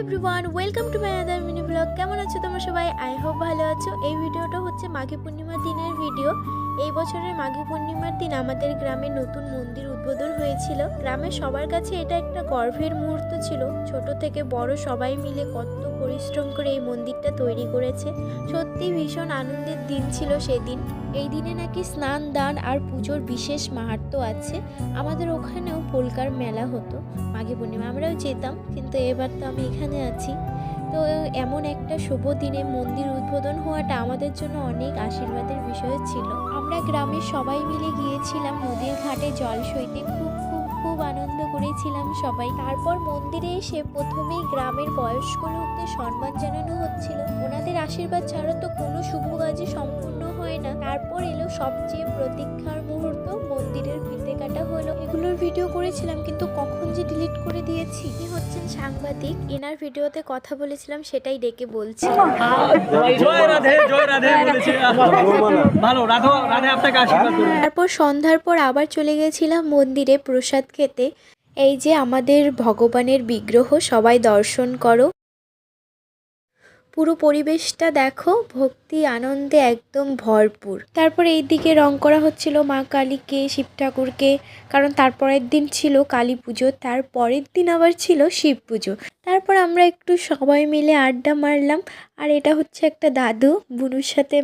Everyone, welcome to my other mini blog. কেমন আছো তোমরা সবাই? আই হোপ ভালো আছো। এই ভিডিওটা হচ্ছে মাঘী পূর্ণিমার দিনের ভিডিও। এই বছরের মাঘী পূর্ণিমার দিন আমাদের গ্রামে নতুন মন্দির উদ্বোধন হয়েছিল। গ্রামের সবার কাছে এটা একটা গর্বের মুহূর্ত ছিল। ছোট থেকে বড় সবাই মিলে কত পরিশ্রম করে এই মন্দিরটা তৈরি করেছে। সত্যি ভীষণ আনন্দের দিন ছিল সেদিন। এই দিনে নাকি স্নান দান আর পুজোর বিশেষ মাহাত্ম্য আছে। আমাদের ওখানেও পোলকার মেলা হতো মাঘী পূর্ণিমা, আমরাও যেতাম, কিন্তু এবার তো আমি এখানে আছি। তো এমন একটা শুভ দিনে মন্দির উদ্বোধন হওয়াটা আমাদের জন্য অনেক আশীর্বাদের বিষয় ছিল। আমরা গ্রামের সবাই মিলে গিয়েছিলাম নদীর ঘাটে জল সইতে, খুব খুব খুব আনন্দ করেছিলাম সবাই। তারপর মন্দিরে এসে প্রথমেই গ্রামের বয়স্ক লোকদের সম্মান জানানো হচ্ছিল। ওনাদের আশীর্বাদ ছাড়া তো কোনো শুভ কাজই সম্পূর্ণ হয় না। তারপর এলো সবচেয়ে প্রতীক্ষার মুহূর্ত, মন্দিরের ফিতে কাটা হলো। এগুলোর ভিডিও করেছিলাম, কিন্তু কখন যে ডিলিট করে দিয়েছি। ইনি হচ্ছেন সাংবাদিক, এনার ভিডিওতে কথা বলেছিলাম সেটাই ডেকে বলছি। জয় রাধে জয় রাধে বলেছে। ভালো রাধা রাধে আপনাকে আশীর্বাদ করুন। তারপর সন্ধ্যার পর আবার চলে গেছিলাম মন্দিরে প্রসাদ খেতে। এই যে আমাদের ভগবানের বিগ্রহ, সবাই দর্শন করো। পুরো পরিবেশটা দেখো, ভক্তি আনন্দে একদম ভরপুর। তারপর এই দিকে রং করা হচ্ছিল মা কালীকে, শিব ঠাকুরকে, কারণ তারপরের দিন ছিল কালী পুজো, তারপরের দিন আবার ছিল শিব পুজো। তারপর আমরা একটু সবাই মিলে আড্ডা মারলাম। আর এটা হচ্ছে একটা দাদু, বুনুর সাথে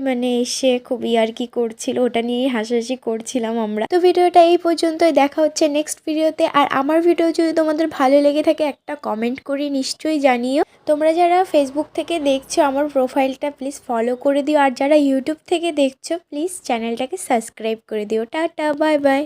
এসে খুব ইয়ার্কি করছিল, ওটা নিয়েই হাসাহাসি করছিলাম আমরা। তো ভিডিওটা এই পর্যন্তই, দেখা হচ্ছে নেক্সট ভিডিওতে। আর আমার ভিডিও যদি তোমাদের ভালো লেগে থাকে একটা কমেন্ট করে নিশ্চয়ই জানিও। তোমরা যারা ফেসবুক থেকে দেখছো আমার প্রোফাইলটা প্লিজ ফলো করে দিও, আর যারা ইউটিউব থেকে দেখছো প্লিজ চ্যানেলটাকে সাবস্ক্রাইব করে দিও। Tata, bye bye.